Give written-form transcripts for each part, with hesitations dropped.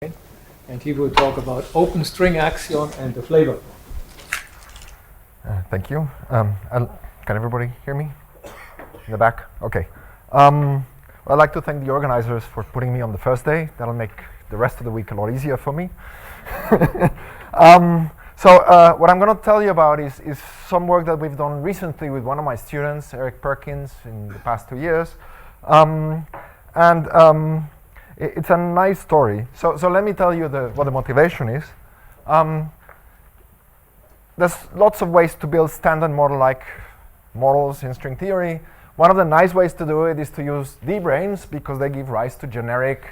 and he will talk about open string axion and the flavor. Thank you. Can everybody hear me in the back? Okay. Well, I'd like to thank the organizers for putting me on the first day. That'll make the rest of the week a lot easier for me. What I'm going to tell you about is some work that we've done recently with one of my students, Eric Perkins, in the past 2 years. It's a nice story. So let me tell you what the motivation is. There's lots of ways to build standard model-like models in string theory. One of the nice ways to do it is to use D-branes because they give rise to generic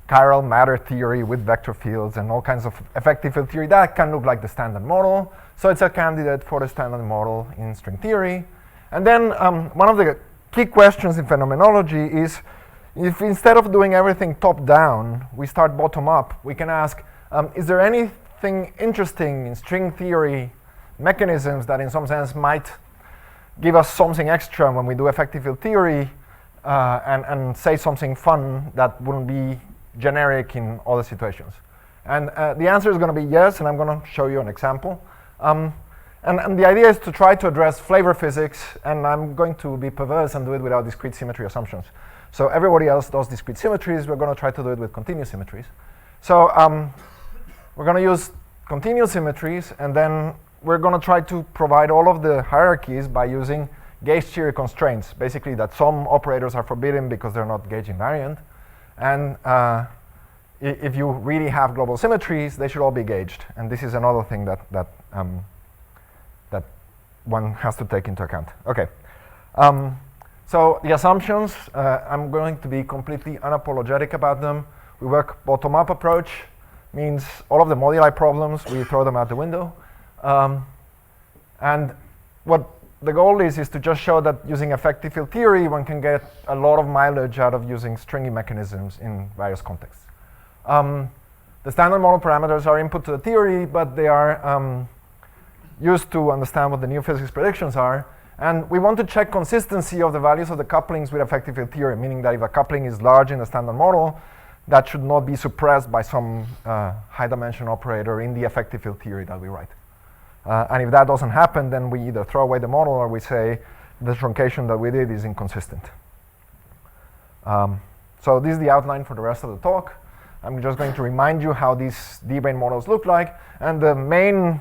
chiral matter theory with vector fields and all kinds of effective field theory that can look like the standard model. So it's a candidate for the standard model in string theory. And then one of the key questions in phenomenology is, if instead of doing everything top-down, we start bottom-up, we can ask, is there anything interesting in string theory mechanisms that in some sense might give us something extra when we do effective field theory and say something fun that wouldn't be generic in other situations? And the answer is going to be yes, and I'm going to show you an example. And the idea is to try to address flavor physics, and I'm going to be perverse and do it without discrete symmetry assumptions. So everybody else does discrete symmetries. We're going to try to do it with continuous symmetries. So we're going to use continuous symmetries, and then we're going to try to provide all of the hierarchies by using gauge theory constraints, basically that some operators are forbidden because they're not gauge invariant. And if you really have global symmetries, they should all be gauged. And this is another thing that one has to take into account. Okay. So the assumptions, I'm going to be completely unapologetic about them. We work bottom-up approach, means all of the moduli problems, we throw them out the window. And what the goal is to just show that using effective field theory, one can get a lot of mileage out of using stringy mechanisms in various contexts. The standard model parameters are input to the theory, but they are used to understand what the new physics predictions are. And we want to check consistency of the values of the couplings with effective field theory, meaning that if a coupling is large in the standard model, that should not be suppressed by some high dimension operator in the effective field theory that we write. And if that doesn't happen, then we either throw away the model or we say the truncation that we did is inconsistent. So this is the outline for the rest of the talk. I'm just going to remind you how these D-brane models look like. And the main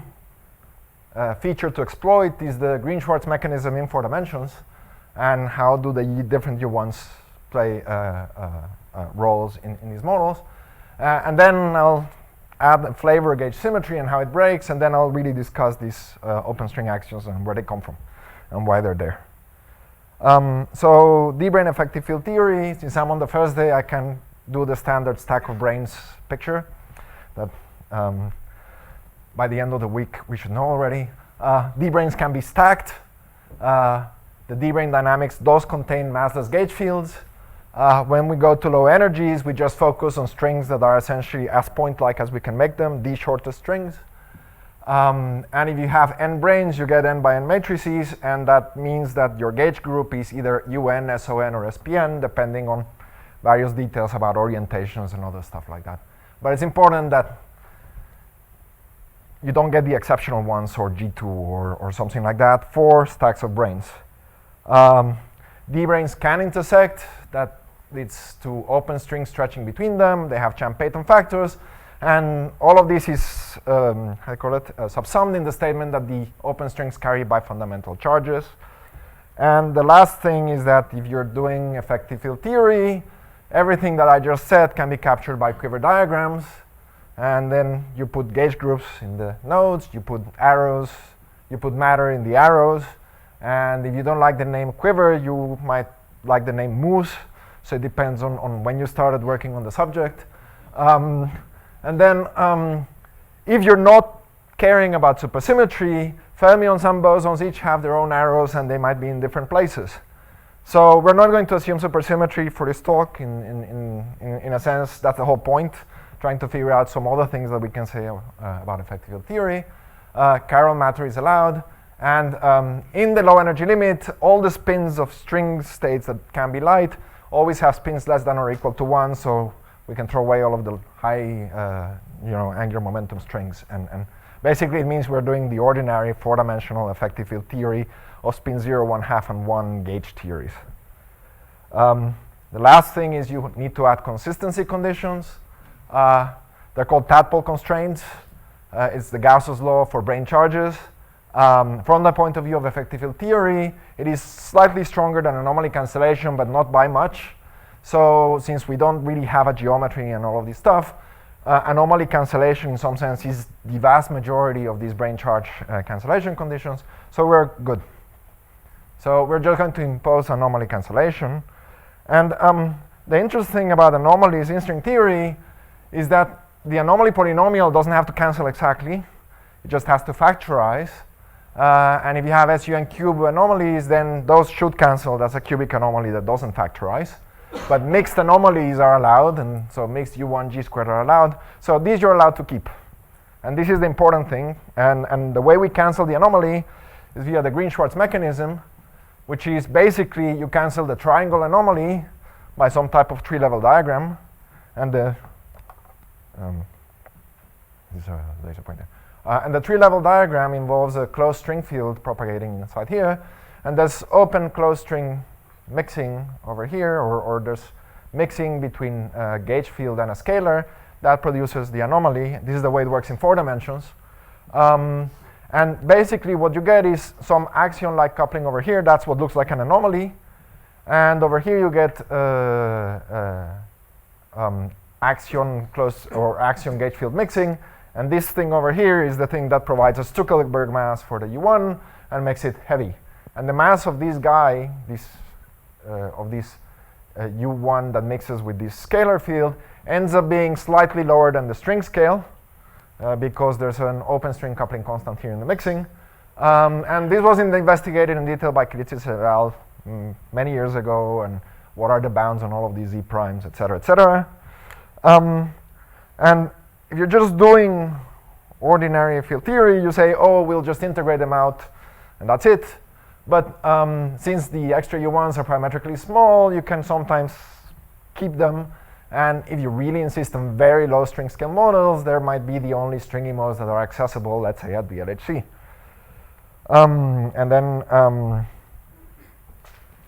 feature to exploit is the Green-Schwarz mechanism in 4 dimensions, and how do the different U1s play roles in these models. And then I'll add a flavor gauge symmetry and how it breaks, and then I'll really discuss these open string axions and where they come from and why they're there. So D-brane effective field theory, since I'm on the first day, I can do the standard stack of branes picture that by the end of the week, we should know already. D-branes can be stacked. The D-brane dynamics does contain massless gauge fields. When we go to low energies, we just focus on strings that are essentially as point-like as we can make them, D shortest strings. And if you have n branes, you get n by n matrices, and that means that your gauge group is either UN, SON, or SPN, depending on various details about orientations and other stuff like that. But it's important that you don't get the exceptional ones or G2 or something like that for stacks of branes. D-branes can intersect. That leads to open string stretching between them. They have Champ-Payton factors. And all of this is, subsummed in the statement that the open strings carry bifundamental charges. And the last thing is that if you're doing effective field theory, everything that I just said can be captured by quiver diagrams. And then you put gauge groups in the nodes, you put arrows, you put matter in the arrows. And if you don't like the name quiver, you might like the name moose. So it depends on when you started working on the subject. And then if you're not caring about supersymmetry, fermions and bosons each have their own arrows and they might be in different places. So we're not going to assume supersymmetry for this talk. In a sense, that's the whole point. Trying to figure out some other things that we can say about effective field theory. Chiral matter is allowed. And in the low energy limit, all the spins of string states that can be light always have spins less than or equal to 1. So we can throw away all of the high angular momentum strings, and basically it means we're doing the ordinary 4-dimensional effective field theory of spin 0, 1/2, and 1 gauge theories. The last thing is you need to add consistency conditions. They're called tadpole constraints. It's the Gauss's law for brane charges. From the point of view of effective field theory, it is slightly stronger than anomaly cancellation, but not by much. So since we don't really have a geometry and all of this stuff, anomaly cancellation in some sense is the vast majority of these brane charge cancellation conditions, so we're good. So we're just going to impose anomaly cancellation. And the interesting thing about anomalies in string theory is that the anomaly polynomial doesn't have to cancel exactly. It just has to factorize. And if you have SUN cube anomalies, then those should cancel. That's a cubic anomaly that doesn't factorize. But mixed anomalies are allowed, and so mixed U1 G squared are allowed. So these you're allowed to keep. And this is the important thing. And the way we cancel the anomaly is via the Green-Schwarz mechanism, which is basically you cancel the triangle anomaly by some type of tree-level diagram. And the this is a laser pointer. And the tree-level diagram involves a closed string field propagating inside here. And there's open closed string mixing over here, or there's mixing between a gauge field and a scalar that produces the anomaly. This is the way it works in 4 dimensions. And basically what you get is some axion-like coupling over here. That's what looks like an anomaly. And over here you get axion close or axion gauge field mixing. And this thing over here is the thing that provides a Stuckelberg mass for the U1 and makes it heavy. And the mass of this guy, this U1 that mixes with this scalar field, ends up being slightly lower than the string scale because there's an open string coupling constant here in the mixing. And this was investigated in detail by Kilitzis et al. Many years ago, and what are the bounds on all of these Z primes, et cetera, et cetera. And if you're just doing ordinary field theory, you say, oh, we'll just integrate them out, and that's it. But since the extra U1s are parametrically small, you can sometimes keep them. And if you really insist on very low string scale models, there might be the only stringy modes that are accessible, let's say at the LHC. And then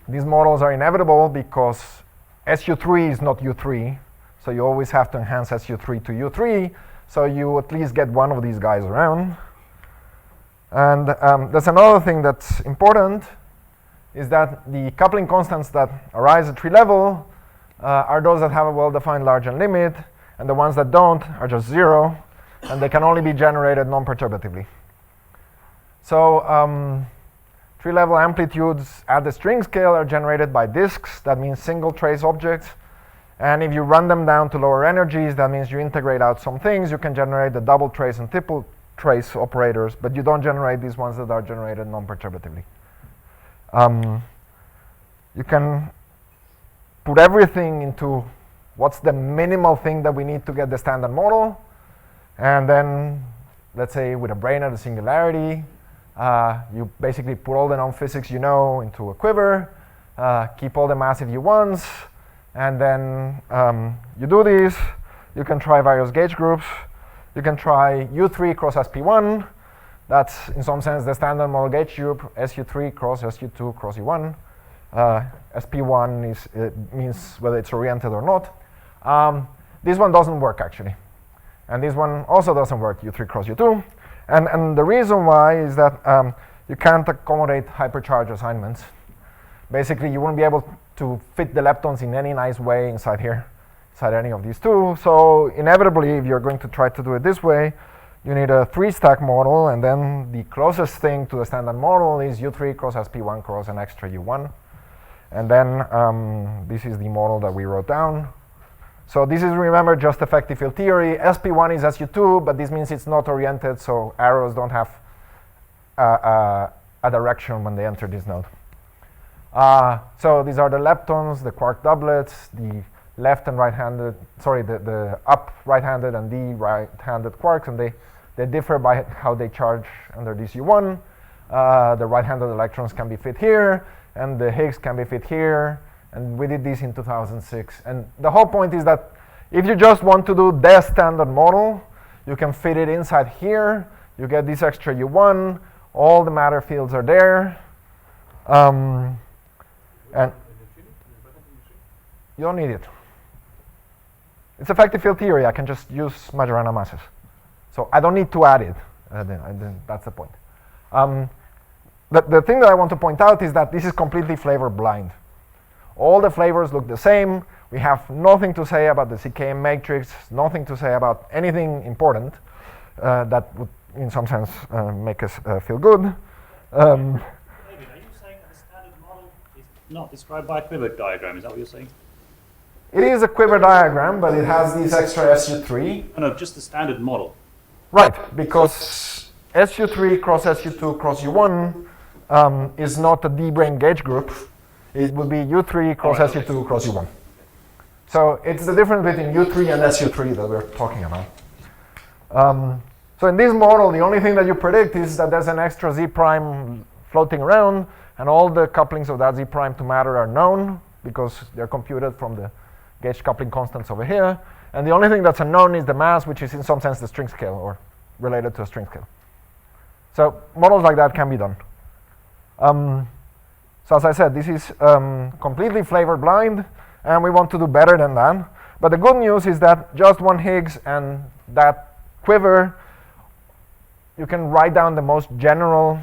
these models are inevitable because SU3 is not U3. So you always have to enhance SU3 to U3. So you at least get one of these guys around. And there's another thing that's important, is that the coupling constants that arise at tree level are those that have a well-defined Largen limit, and the ones that don't are just 0, and they can only be generated non-perturbatively. So tree level amplitudes at the string scale are generated by disks. That means single trace objects. And if you run them down to lower energies, that means you integrate out some things. You can generate the double trace and triple trace operators, but you don't generate these ones that are generated non-perturbatively. You can put everything into what's the minimal thing that we need to get the standard model, and then let's say with a brane at a singularity, you basically put all the known physics you know into a quiver, keep all the massive U1s, and then you do this. You can try various gauge groups. You can try U3 cross SP1. That's, in some sense, the standard model gauge group, SU3 cross SU2 cross U1. SP1 means whether it's oriented or not. This one doesn't work, actually. And this one also doesn't work, U3 cross U2. And the reason why is that you can't accommodate hypercharge assignments. Basically, you won't be able to fit the leptons in any nice way inside here, inside any of these two. So inevitably, if you're going to try to do it this way, you need a 3-stack model, and then the closest thing to the standard model is U3 cross SP1 cross an extra U1. And then this is the model that we wrote down. So this is, remember, just effective field theory. SP1 is SU2, but this means it's not oriented, so arrows don't have a direction when they enter this node. So these are the leptons, the quark doublets, the left and right-handed, sorry, the up right-handed and the right-handed quarks, and they differ by how they charge under this U1. The right-handed electrons can be fit here, and the Higgs can be fit here, and we did this in 2006. And the whole point is that If you just want to do the standard model, you can fit it inside here. You get this extra U1. All the matter fields are there. And you don't need it. It's effective field theory. I can just use Majorana masses. So I don't need to add it. That's the point. The thing that I want to point out is that this is completely flavor blind. All the flavors look the same. We have nothing to say about the CKM matrix, nothing to say about anything important that would, in some sense, make us feel good. David, are you saying that the standard model is not described by a quiver diagram? Is that what you're saying? It is a quiver diagram, but it has this extra SU3. No, just the standard model. Right, because SU3 cross SU2 cross U1 is not a D-brane gauge group. It would be U3 cross SU2 cross U1. So it's the difference between U3 and SU3 that we're talking about. So in this model, the only thing that you predict is that there's an extra Z prime floating around, and all the couplings of that Z prime to matter are known because they're computed from the gauge coupling constants over here. And the only thing that's unknown is the mass, which is in some sense the string scale or related to a string scale. So models like that can be done. So as I said, this is completely flavor blind, and we want to do better than that. But the good news is that just one Higgs and that quiver, you can write down the most general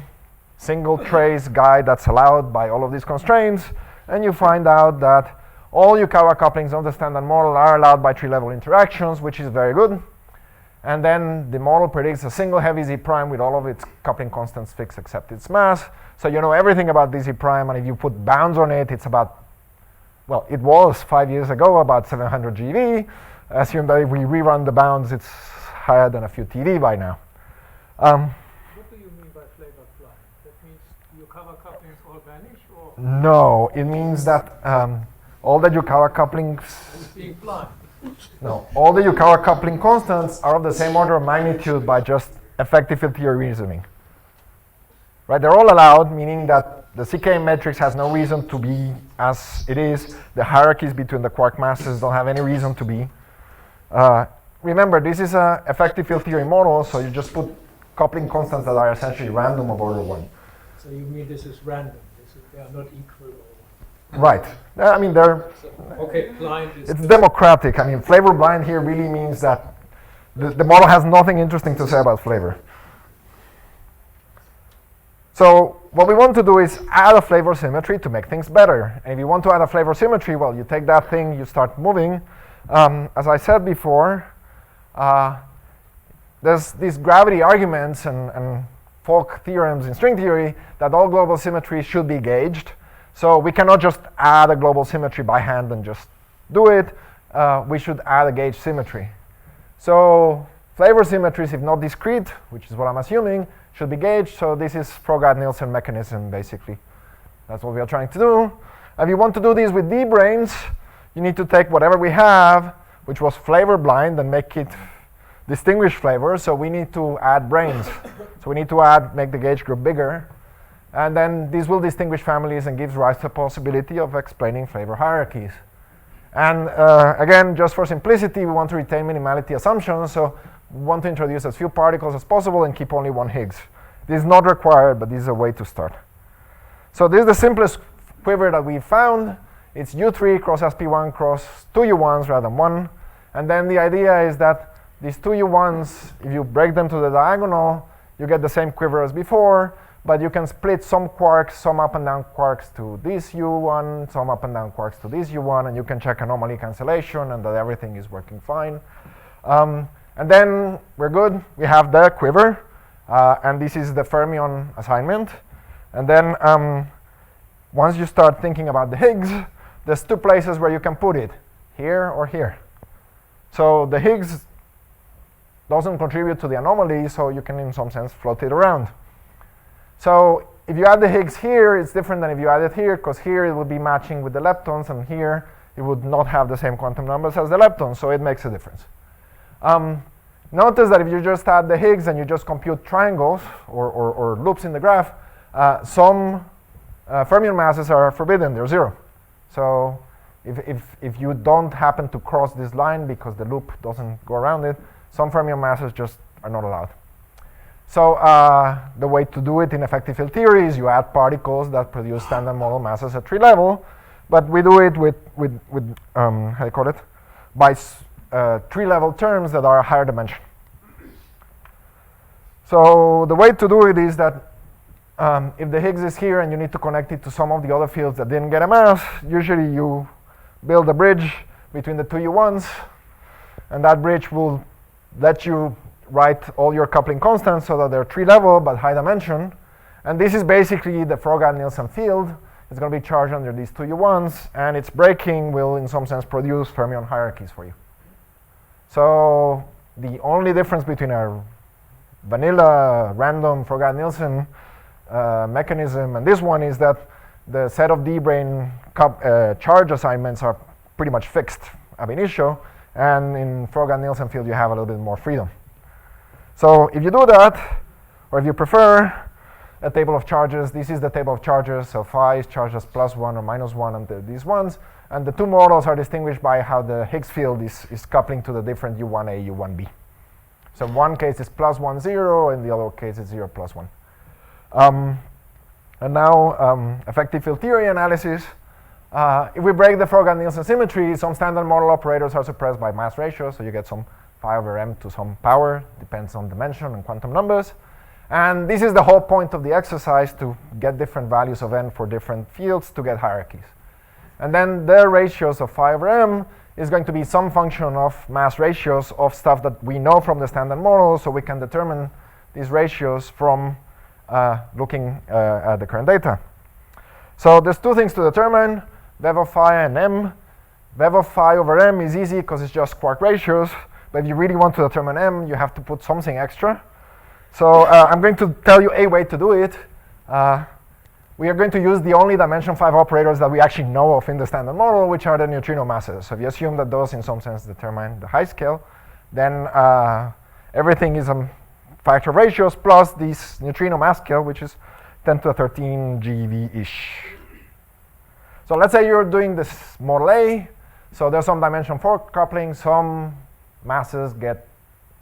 single trace guide that's allowed by all of these constraints, and you find out that all Yukawa couplings of the standard model are allowed by tree-level interactions, which is very good. And then the model predicts a single heavy Z prime with all of its coupling constants fixed except its mass. So you know everything about the Z prime, and if you put bounds on it, it's about, well, it was 5 years ago about 700 GeV. Assume that if we rerun the bounds, it's higher than a few TeV by now. What do you mean by flavor blind? That means Yukawa couplings all vanish, or? No, it means that all the Yukawa couplings... It's being blind. No, all the Yukawa coupling constants are of the same order of magnitude by just effective field theory reasoning. Right, they're all allowed, meaning that the CKM matrix has no reason to be as it is. The hierarchies between the quark masses don't have any reason to be. Remember, this is an effective field theory model, so you just put coupling constants that are essentially random of order 1. So you mean this is random? They are not equal? Or Right. I mean, they're... so, okay, blind is... It's democratic. I mean, flavor blind here really means that the model has nothing interesting to say about flavor. So what we want to do is add a flavor symmetry to make things better. And if you want to add a flavor symmetry, well, you take that thing, you start moving. As I said before, there's these gravity arguments and Folk theorems in string theory that all global symmetries should be gauged. So we cannot just add a global symmetry by hand and just do it. We should add a gauge symmetry. So flavor symmetries, if not discrete, which is what I'm assuming, should be gauged. So this is Froggatt-Nielsen mechanism, basically. That's what we are trying to do. If you want to do this with D-branes, you need to take whatever we have, which was flavor blind, and make it distinguished flavor. So we need to add branes. So we need to make the gauge group bigger. And then this will distinguish families and gives rise to the possibility of explaining flavor hierarchies. And again, just for simplicity, we want to retain minimality assumptions. So we want to introduce as few particles as possible and keep only one Higgs. This is not required, but this is a way to start. So this is the simplest quiver that we found. It's U3 cross SP1 cross 2 U1s rather than 1. And then the idea is that these 2 U1s, if you break them to the diagonal, you get the same quiver as before, but you can split some quarks, some up and down quarks to this U1, some up and down quarks to this U1, and you can check anomaly cancellation and that everything is working fine. And then we're good. We have the quiver, and this is the fermion assignment. And then once you start thinking about the Higgs, there's 2 places where you can put it, here or here. So the Higgs doesn't contribute to the anomaly, so you can, in some sense, float it around. So if you add the Higgs here, it's different than if you add it here, because here it would be matching with the leptons, and here it would not have the same quantum numbers as the leptons, so it makes a difference. Notice that if you just add the Higgs and you just compute triangles or loops in the graph, some fermion masses are forbidden, they're 0. So If you don't happen to cross this line because the loop doesn't go around it, some fermion masses just are not allowed. So the way to do it in effective field theory is you add particles that produce standard model masses at tree level, but we do it with how do you call it? By tree level terms that are a higher dimension. So the way to do it is that if the Higgs is here and you need to connect it to some of the other fields that didn't get a mass, usually you build a bridge between the two U1s, and that bridge will let you write all your coupling constants so that they're tree level but high dimension. And this is basically the Froga-Nielsen field. It's going to be charged under these two U1s, and its breaking will in some sense produce fermion hierarchies for you. So the only difference between a vanilla random Froga-Nielsen mechanism and this one is that the set of D-brane charge assignments are pretty much fixed ab initio, and in Froga-Nielsen field you have a little bit more freedom. So if you do that, or if you prefer a table of charges, this is the table of charges, so phi is charged as +1 or -1 under these ones, and the two models are distinguished by how the Higgs field is coupling to the different U1A, U1B. So in one case it's +1, 0, in the other case it's 0, +1. And now effective field theory analysis. If we break the Froga-Nielsen symmetry, some standard model operators are suppressed by mass ratio, so you get some phi over m to some power, depends on dimension and quantum numbers. And this is the whole point of the exercise, to get different values of n for different fields to get hierarchies. And then the ratios of phi over m is going to be some function of mass ratios of stuff that we know from the standard model, so we can determine these ratios from looking at the current data. So there's two things to determine, vev of phi and m. Vev of phi over m is easy because it's just quark ratios, but if you really want to determine m, you have to put something extra. So I'm going to tell you a way to do it. We are going to use the only dimension 5 operators that we actually know of in the standard model, which are the neutrino masses. So if you assume that those in some sense determine the high scale, then everything is a factor of ratios plus this neutrino mass scale, which is 10 to the 13 GeV-ish. So let's say you're doing this model A. So there's some dimension 4 coupling, some masses get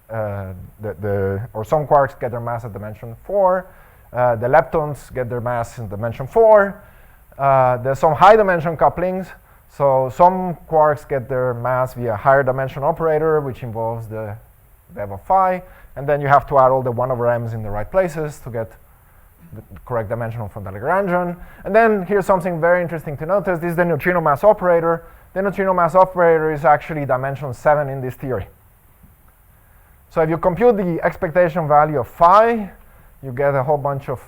or some quarks get their mass at dimension 4. The leptons get their mass in dimension 4. There's some high dimension couplings. So some quarks get their mass via higher dimension operator, which involves the vev of phi. And then you have to add all the 1 over m's in the right places to get the correct dimensional from the Lagrangian. And then here's something very interesting to notice. This is the neutrino mass operator. The neutrino mass operator is actually dimension 7 in this theory. So if you compute the expectation value of phi, you get a whole bunch of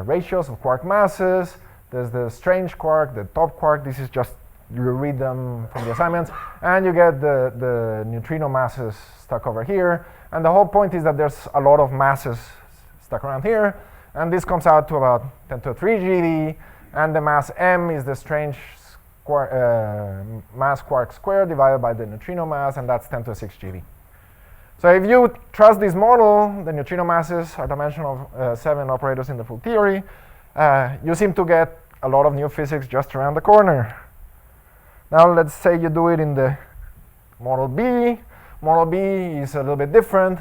ratios of quark masses. There's the strange quark, the top quark. This is just, you read them from the assignments. And you get the neutrino masses stuck over here. And the whole point is that there's a lot of masses stuck around here. And this comes out to about 10 to the 3 GeV. And the mass m is the strange mass quark squared divided by the neutrino mass, and that's 10 to the 6 GeV. So if you trust this model, the neutrino masses are dimensional 7 operators in the full theory, you seem to get a lot of new physics just around the corner. Now let's say you do it in the model B. Model B is a little bit different.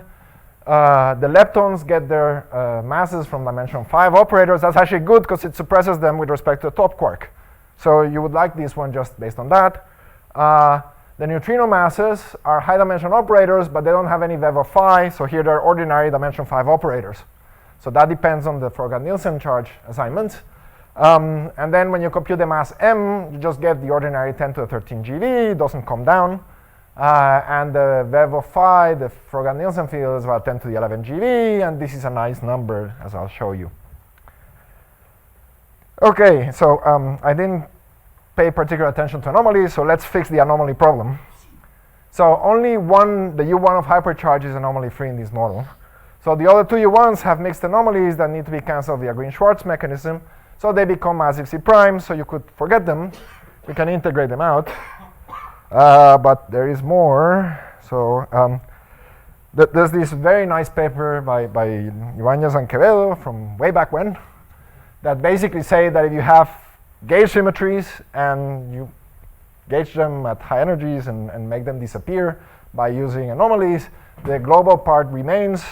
The leptons get their masses from dimension 5 operators. That's actually good because it suppresses them with respect to the top quark. So you would like this one just based on that. The neutrino masses are high dimension operators, but they don't have any vev of phi, so here they're ordinary dimension 5 operators. So that depends on the Froga-Nielsen charge assignments. And then when you compute the mass m, you just get the ordinary 10 to the 13 GeV, it doesn't come down. And the vev of phi, the Froga-Nielsen field, is about 10 to the 11 GeV, and this is a nice number, as I'll show you. Okay, so I didn't pay particular attention to anomalies, so let's fix the anomaly problem. So only the U1 of hypercharge is anomaly free in this model. So the other two U1s have mixed anomalies that need to be cancelled via Green-Schwarz mechanism, so they become massive C prime, so you could forget them. We can integrate them out. But there is more. So there's this very nice paper by Ibanez and Quevedo from way back when that basically say that if you have gauge symmetries and you gauge them at high energies and make them disappear by using anomalies. The global part remains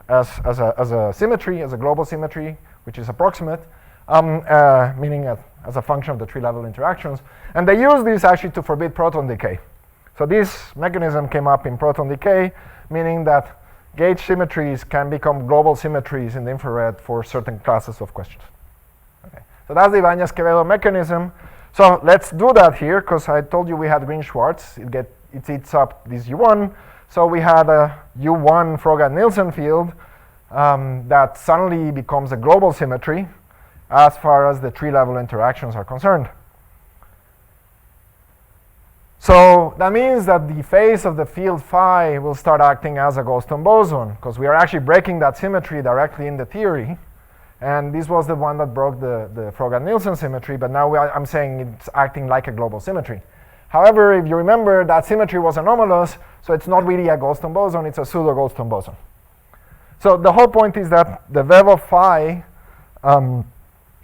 as a symmetry, as a global symmetry, which is approximate, meaning as a function of the tree-level interactions. And they use this actually to forbid proton decay. So this mechanism came up in proton decay, meaning that gauge symmetries can become global symmetries in the infrared for certain classes of questions. Okay. So that's the Ibañez-Quevedo mechanism. So let's do that here, because I told you we had Green-Schwarz. It eats up this U1. So we had a U1 Froggatt-Nielsen field that suddenly becomes a global symmetry as far as the tree-level interactions are concerned. So that means that the phase of the field phi will start acting as a Goldstone boson, because we are actually breaking that symmetry directly in the theory. And this was the one that broke the Froggatt-Nielsen symmetry, but now I'm saying it's acting like a global symmetry. However, if you remember, that symmetry was anomalous, so it's not really a Goldstone boson, it's a pseudo-Goldstone boson. So the whole point is that the vev of phi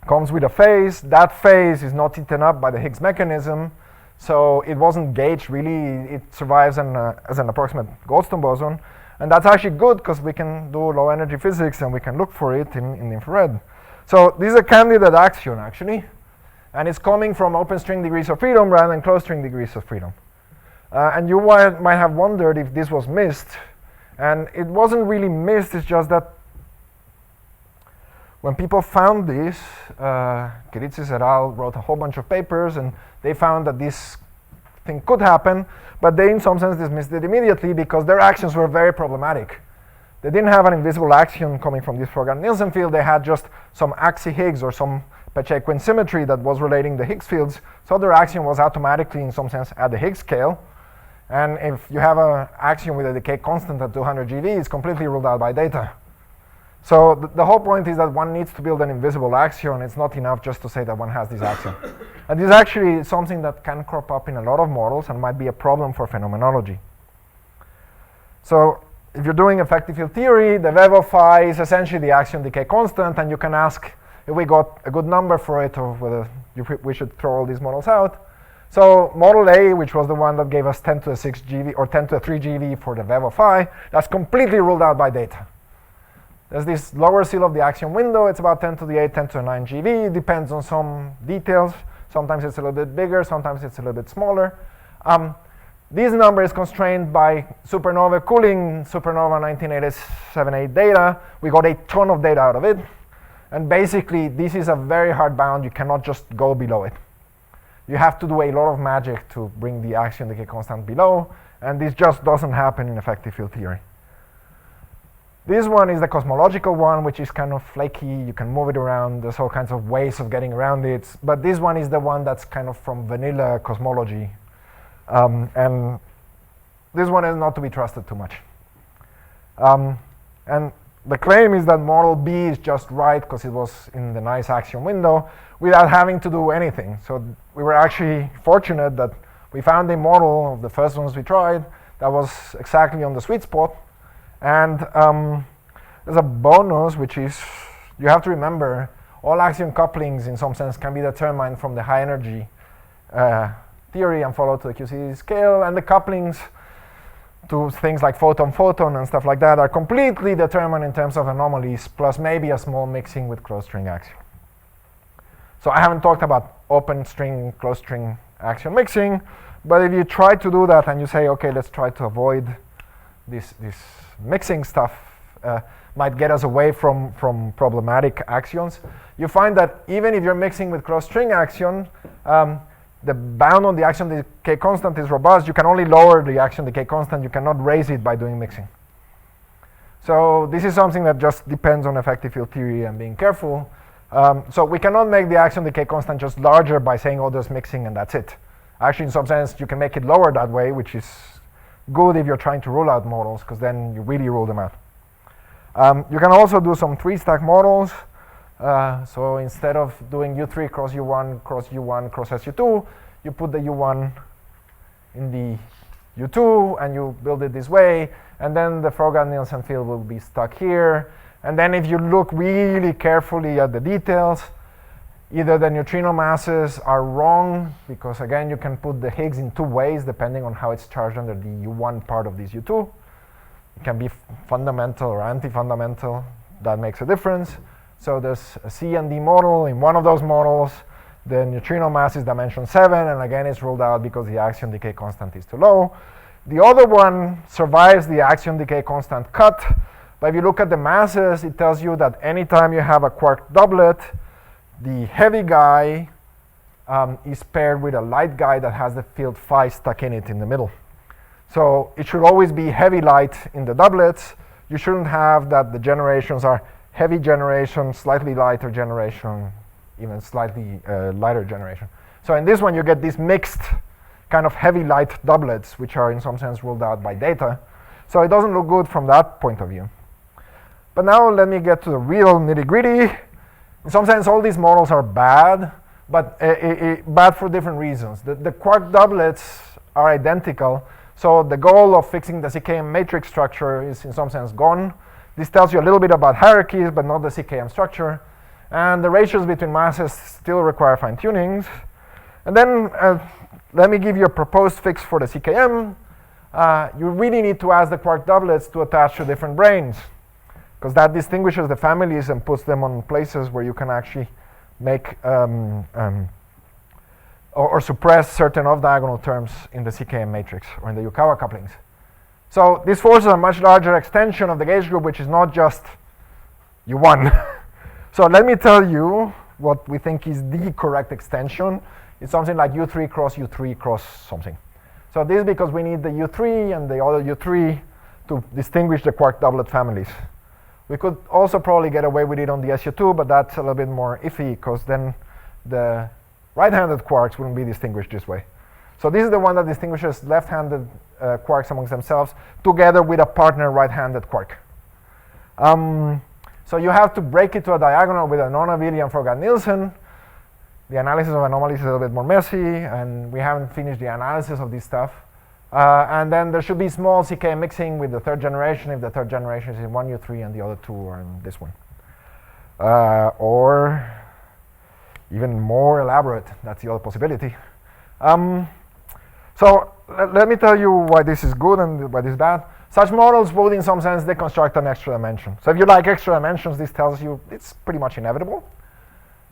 comes with a phase. That phase is not eaten up by the Higgs mechanism, so it wasn't gauged really. It survives as an approximate Goldstone boson. And that's actually good because we can do low energy physics and we can look for it in infrared. So this is a candidate axion actually. And it's coming from open string degrees of freedom rather than closed string degrees of freedom. And you might have wondered if this was missed. And it wasn't really missed, it's just that when people found this, Kiritsis et al. Wrote a whole bunch of papers and they found that this thing could happen, but they in some sense dismissed it immediately because their actions were very problematic. They didn't have an invisible axion coming from this Froggatt-Nielsen field, they had just some axi-Higgs or some Pacheco symmetry that was relating the Higgs fields, so their axion was automatically in some sense at the Higgs scale. And if you have an axion with a decay constant at 200 GeV, it's completely ruled out by data. So the whole point is that one needs to build an invisible axion. It's not enough just to say that one has this axion. And this is actually something that can crop up in a lot of models and might be a problem for phenomenology. So if you're doing effective field theory, the vev of phi is essentially the axion decay constant, and you can ask if we got a good number for it or whether we should throw all these models out. So model A, which was the one that gave us 10 to the 6 GeV or 10 to the 3 GeV for the vev of phi, that's completely ruled out by data. There's this lower seal of the axion window. It's about 10 to the 8, 10 to the 9 GeV. It depends on some details. Sometimes it's a little bit bigger. Sometimes it's a little bit smaller. This number is constrained by supernova cooling, supernova 1987-8 data. We got a ton of data out of it. And basically, this is a very hard bound. You cannot just go below it. You have to do a lot of magic to bring the axion decay constant below. And this just doesn't happen in effective field theory. This one is the cosmological one, which is kind of flaky. You can move it around. There's all kinds of ways of getting around it. But this one is the one that's kind of from vanilla cosmology. And this one is not to be trusted too much. And the claim is that model B is just right because it was in the nice axion window without having to do anything. So we were actually fortunate that we found a model of the first ones we tried that was exactly on the sweet spot. And there's a bonus, which is you have to remember all axion couplings in some sense can be determined from the high energy theory and follow to the QCD scale, and the couplings to things like photon-photon and stuff like that are completely determined in terms of anomalies plus maybe a small mixing with closed string axion. So I haven't talked about open string, closed string axion mixing, but if you try to do that and you say, okay, let's try to avoid this mixing stuff, might get us away from problematic axions. You find that even if you're mixing with closed string axion, the bound on the axion decay constant is robust. You can only lower the axion decay constant. You cannot raise it by doing mixing. So this is something that just depends on effective field theory and being careful. So we cannot make the axion decay constant just larger by saying, oh, there's mixing and that's it. Actually, in some sense, you can make it lower that way, which is good if you're trying to rule out models, because then you really rule them out. You can also do some 3-stack models. So instead of doing U3 cross U1 cross U1 cross SU2, you put the U1 in the U2 and you build it this way, and then the Froggatt-Nielsen field will be stuck here. And then if you look really carefully at the details, Either the neutrino masses are wrong, because again, you can put the Higgs in two ways depending on how it's charged under the U1 part of this U2. It can be fundamental or anti-fundamental. That makes a difference. So there's a C and D model. In one of those models, the neutrino mass is dimension 7, and again, it's ruled out because the axion decay constant is too low. The other one survives the axion decay constant cut, but if you look at the masses, it tells you that anytime you have a quark doublet, the heavy guy is paired with a light guy that has the field phi stuck in it in the middle. So it should always be heavy light in the doublets. You shouldn't have that the generations are heavy generation, slightly lighter generation, even slightly lighter generation. So in this one, you get these mixed kind of heavy light doublets, which are in some sense ruled out by data. So it doesn't look good from that point of view. But now let me get to the real nitty-gritty. In some sense, all these models are bad, but bad for different reasons. The quark doublets are identical, so the goal of fixing the CKM matrix structure is in some sense gone. This tells you a little bit about hierarchies, but not the CKM structure. And the ratios between masses still require fine-tunings. And then let me give you a proposed fix for the CKM. You really need to ask the quark doublets to attach to different branes, because that distinguishes the families and puts them on places where you can actually make or suppress certain off-diagonal terms in the CKM matrix or in the Yukawa couplings. So this forces a much larger extension of the gauge group, which is not just U1. So let me tell you what we think is the correct extension. It's something like U3 cross something. So this is because we need the U3 and the other U3 to distinguish the quark doublet families. We could also probably get away with it on the SU2, but that's a little bit more iffy, because then the right-handed quarks wouldn't be distinguished this way. So this is the one that distinguishes left-handed quarks amongst themselves together with a partner right-handed quark. So you have to break it to a diagonal with a non-abelian Frogat-Nielsen. The analysis of anomalies is a little bit more messy, and we haven't finished the analysis of this stuff. And then there should be small CK mixing with the third generation if the third generation is in one U3 and the other two are in this one. Or even more elaborate, that's the other possibility. So let me tell you why this is good and why this is bad. Such models would in some sense deconstruct an extra dimension. So if you like extra dimensions, this tells you it's pretty much inevitable.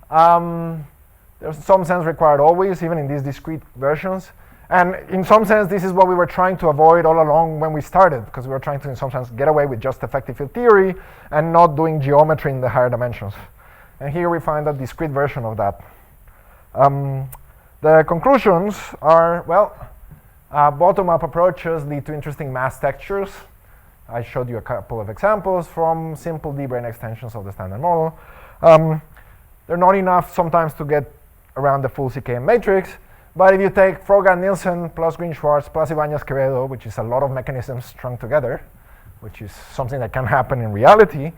There's some sense required always, even in these discrete versions. And in some sense, this is what we were trying to avoid all along when we started, because we were trying to, in some sense, get away with just effective field theory and not doing geometry in the higher dimensions. And here we find a discrete version of that. The conclusions are, well, bottom-up approaches lead to interesting mass textures. I showed you a couple of examples from simple D-brane extensions of the standard model. They're not enough sometimes to get around the full CKM matrix. But if you take Frogat-Nielsen plus Green-Schwarz plus Ibanez-Quevedo, which is a lot of mechanisms strung together, which is something that can happen in reality,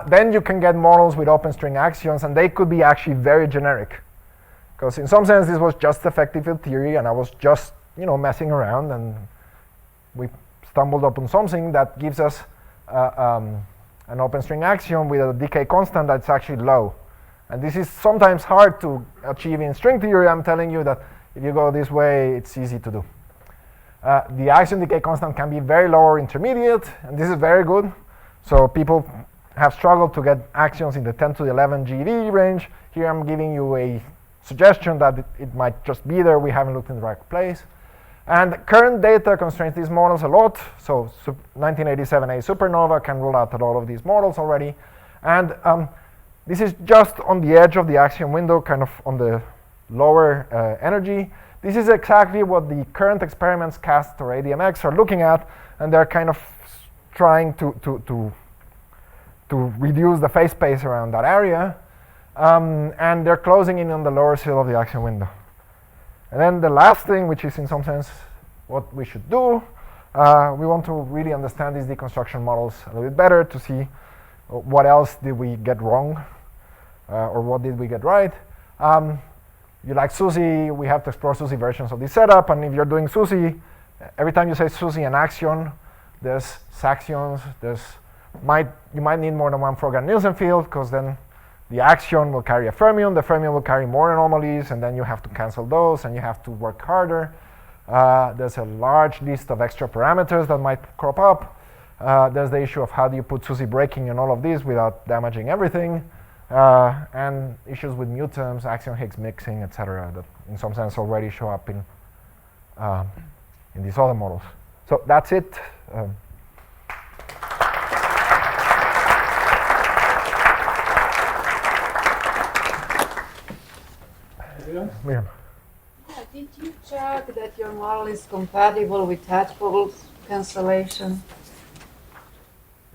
then you can get models with open string axions, and they could be actually very generic. Because in some sense, this was just effective field theory, and I was just messing around, and we stumbled upon something that gives us an open string axion with a decay constant that's actually low. And this is sometimes hard to achieve in string theory. I'm telling you that if you go this way, it's easy to do. The axion decay constant can be very low or intermediate, and this is very good. So people have struggled to get axions in the 10 to the 11 GeV range. Here I'm giving you a suggestion that it might just be there. We haven't looked in the right place. And current data constrains these models a lot. So 1987A supernova can rule out all of these models already. And this is just on the edge of the axion window, kind of on the lower energy. This is exactly what the current experiments, CAST or ADMX, are looking at, and they're kind of trying to reduce the phase space around that area. And they're closing in on the lower seal of the axion window. And then the last thing, which is in some sense what we should do, we want to really understand these deconstruction models a little bit better to see what else did we get wrong, or what did we get right. You like SUSY, we have to explore SUSY versions of this setup, and if you're doing SUSY, every time you say SUSY and axion, there's saxions, you might need more than one Frogat-Nielsen field, because then the axion will carry a fermion, the fermion will carry more anomalies, and then you have to cancel those, and you have to work harder. There's a large list of extra parameters that might crop up. There's the issue of how do you put SUSY breaking in all of these without damaging everything, and issues with mu terms, axion Higgs mixing, etc. that in some sense already show up in these other models. So that's it. Yeah. Yeah. Yeah, did you check that your model is compatible with Tadpole's cancellation?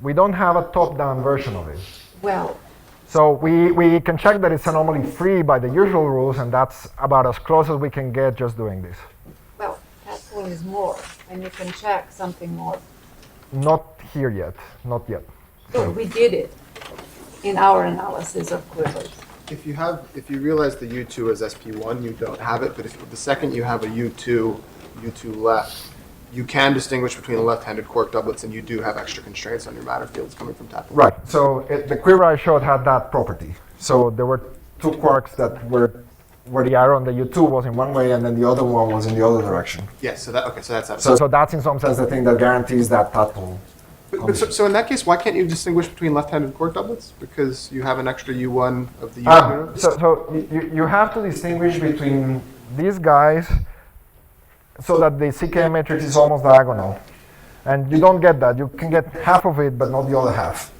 We don't have a top-down version of it. Well, So we can check that it's anomaly free by the usual rules, and that's about as close as we can get just doing this. well, Tadpole is more, and you can check something more. Not here yet, not yet. So we did it in our analysis of quivers. If you realize the U2 as SP1, you don't have it, but if the second you have a U2 left, you can distinguish between the left-handed quark doublets, and you do have extra constraints on your matter fields coming from Tadpole. Right, so the quiver I showed had that property. So there were two quarks that were where the arrow on the U2 was in one way, and then the other one was in the other direction. Yes, so that's So that's in some sense the thing that guarantees that Tadpole. so in that case, why can't you distinguish between left-handed quark doublets? Because you have an extra U1 of the U2. So you have to distinguish between these guys so that the CK matrix is almost diagonal. And you don't get that. You can get half of it, but not the other half.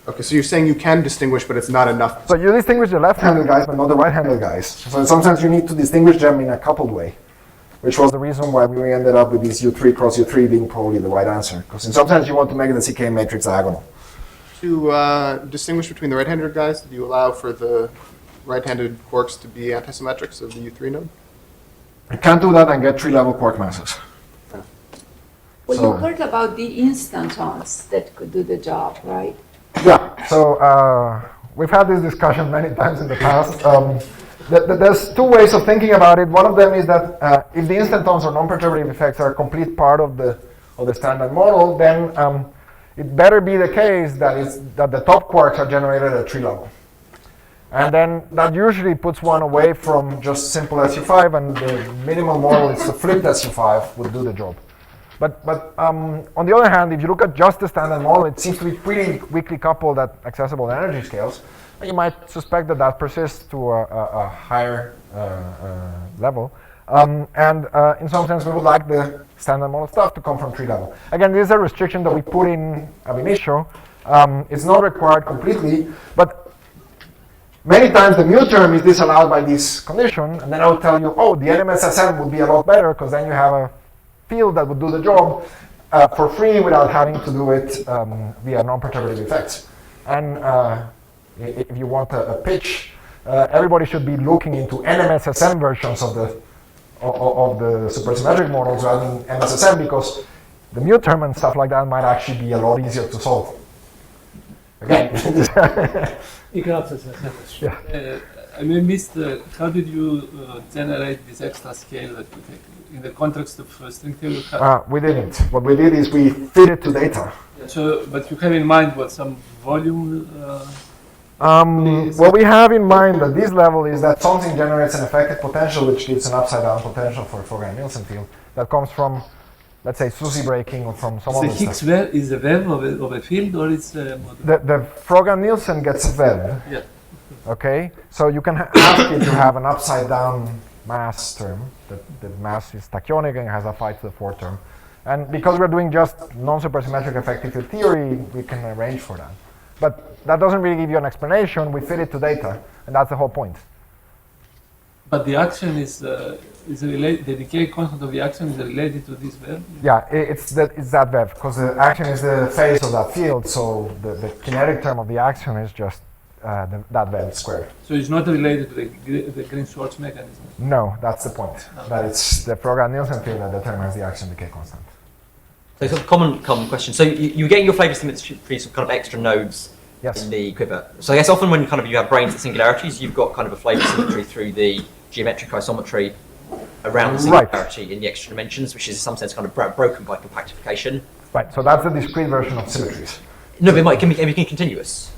Okay, so you're saying you can distinguish, but it's not enough. So you distinguish the left-handed guys, but not the right-handed guys. So in some sense, you need to distinguish them in a coupled way, which was the reason why we ended up with this U3 cross U3 being probably the right answer. Because in some sense, you want to make the CK matrix diagonal. To distinguish between the right-handed guys, do you allow for the right-handed quarks to be antisymmetrics of the U3 node? You can't do that and get tree-level quark masses. Well, So- you heard about the instantons that could do the job, right? Yeah, so we've had this discussion many times in the past. There's two ways of thinking about it. One of them is that if the instantons or non-perturbative effects are a complete part of the standard model, then it better be the case that the top quarks are generated at tree level. And then that usually puts one away from just simple SU5, and the minimal model is the flipped SU5 would do the job. But on the other hand, if you look at just the standard model, it seems to be pretty weakly coupled at accessible energy scales. You might suspect that persists to a higher level. In some sense, we would like the standard model stuff to come from tree level. Again, this is a restriction that we put in ab initio. It's not required completely, but many times the mu term is disallowed by this condition, and then I will tell you, oh, the NMSSM would be a lot better, because then you have a field that would do the job for free without having to do it via non-perturbative effects. And if you want a pitch, everybody should be looking into NMSSM versions of the supersymmetric models rather than MSSM, because the mu term and stuff like that might actually be a lot easier to solve. Again. I missed how did you generate this extra scale that you take in the context of string theory? We didn't. What we did is we fit it to data. So, but you have in mind what some volume? What we have in mind at this level is that something generates an effective potential, which gives an upside-down potential for a Fourier-Nielsen field that comes from, let's say, SUSY breaking or from some The other Higgs stuff. wave is a wave of a field, or it's a model? The Fourier-Nielsen gets a web. Yeah. Okay, so you can ask it to have an upside-down mass term. The mass is tachyonic and has a phi to the 4 term. And because we're doing just non-supersymmetric effective field theory, we can arrange for that. But that doesn't really give you an explanation. We fit it to data, and that's the whole point. But the action is related. The decay constant of the action is related to this wave. Yeah, it's that wave, because the action is the phase of that field, so the kinetic term of the action is just that wave squared. So it's not related to the Green-Schwarz mechanism. No, that's the point. That it's the Fourier-Nielsen field that determines the action decay constant. So sort of common question. So you're getting your flavor symmetry some kind of extra nodes Yes. in the quiver. So I guess often when kind of you have branes at singularities, you've got kind of a flavor symmetry through the geometric isometry around the singularity in the extra dimensions, which is in some sense kind of broken by compactification. Right, so that's the discrete version of symmetries. No, but it can be continuous.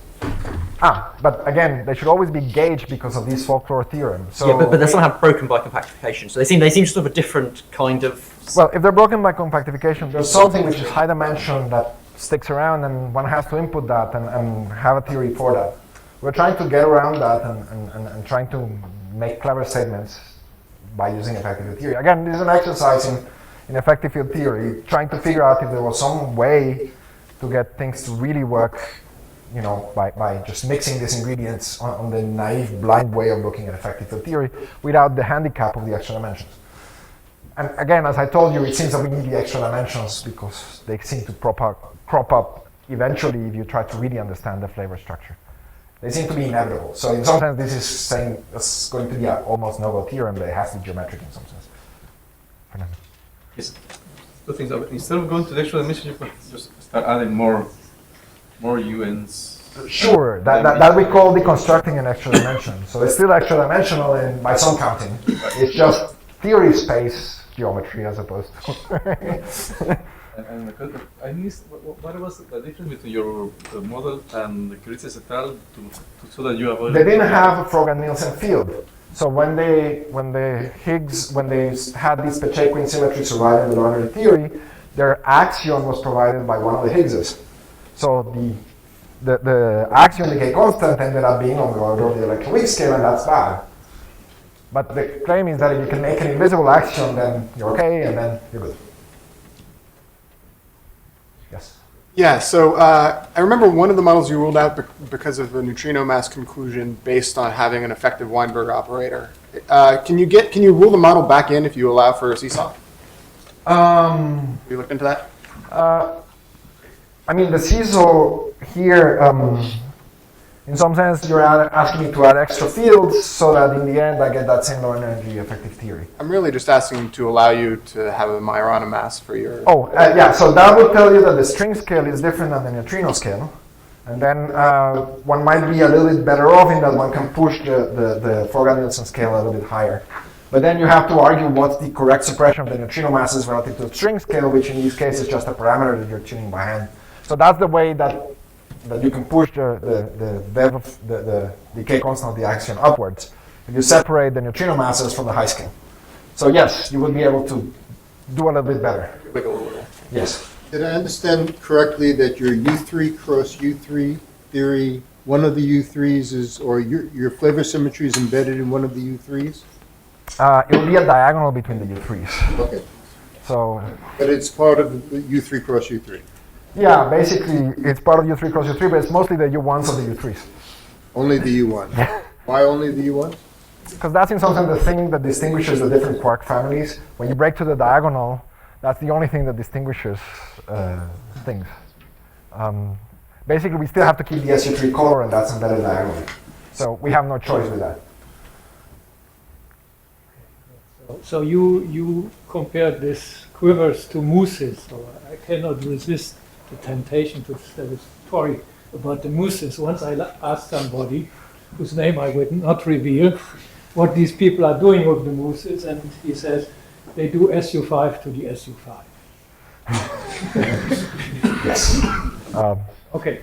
But again, they should always be gauged because of these folklore theorems. So yeah, but they're somehow broken by compactification. So they seem sort of a different kind of. well, if they're broken by compactification, there's something which is high dimension that sticks around, and one has to input that and have a theory for that. We're trying to get around that and trying to make clever statements by using effective field theory. Again, this is an exercise in effective field theory, trying to figure out if there was some way to get things to really work, you know, by just mixing these ingredients on the naive, blind way of looking at effective field theory without the handicap of the extra dimensions. And again, as I told you, it seems that we need the extra dimensions because they seem to crop up eventually if you try to really understand the flavor structure. They seem to be inevitable. So in some sense, this is saying it's going to be an almost no-go theorem, but it has to be geometric in some sense. Fernando. Yes. Two things. Instead of going to the extra dimension, you could just start adding more UNs. Sure, that we call deconstructing an extra dimension. So it's still extra dimensional by some counting. It's just theory space geometry as opposed to. And I missed what was the difference between your model and the Chris et al. So that you avoid. They didn't have a Frogan-Nielsen field. So when they had these Pacheco symmetries surviving the boundary theory, their axion was provided by one of the Higgses. So the axion decay constant ended up being on the order of the electron weak scale, and that's bad. But the claim is that if you can make an invisible axion, then you're okay, and then you're good. Yes. Yeah, so I remember one of the models you ruled out because of the neutrino mass conclusion based on having an effective Weinberg operator. Can you rule the model back in if you allow for a seesaw? Have you looked into that? I mean, the seesaw here, in some sense, you're asking me to add extra fields so that in the end I get that same low energy effective theory. I'm really just asking to allow you to have a Majorana mass for your... Yeah, so that would tell you that the string scale is different than the neutrino scale. And then one might be a little bit better off in that one can push the Frogan-Nielsen scale a little bit higher. But then you have to argue what's the correct suppression of the neutrino masses relative to the string scale, which in this case is just a parameter that you're tuning by hand. So that's the way that you can push the decay constant of the axion upwards if you separate the neutrino masses from the high scale. So yes, you would be able to do a little bit better. Yes. Did I understand correctly that your U3 cross U3 theory, one of the U3s is, or your flavor symmetry is embedded in one of the U3s? It will be a diagonal between the U3s. Okay. So. But it's part of the U3 cross U3? Yeah, basically it's part of U3 cross U3, but it's mostly the U1s of the U3s. Only the U1s? Why only the U1s? Because that's in some sense the thing that distinguishes the different quark families. When you break to the diagonal, that's the only thing that distinguishes things. Basically, we still have to keep the SU3 color, and that's embedded diagonally. So we have no choice with that. So you compared this quivers to mousses, so I cannot resist the temptation to tell a story about the mousses. Once I asked somebody, whose name I would not reveal, what these people are doing with the mousses, and he says they do SU5 to the SU5. Yes. Okay.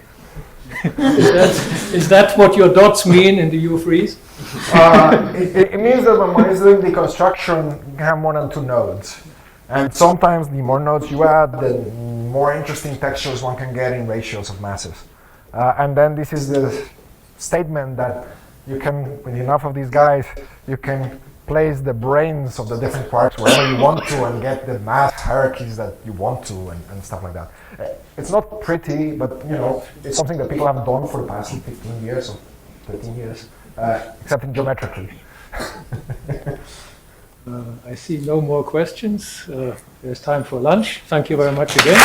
Is that what your dots mean in the U3s? It means that when one is doing deconstruction, you can have more than 2 nodes. And sometimes the more nodes you add, the more interesting textures one can get in ratios of masses. And then this is the statement that you can, with enough of these guys, you can place the brains of the different quarks wherever you want to and get the mass hierarchies that you want to and stuff like that. It's not pretty, but you know, it's something that people have done for the past 15 years or 13 years, except geometrically. I see no more questions. There's time for lunch. Thank you very much again.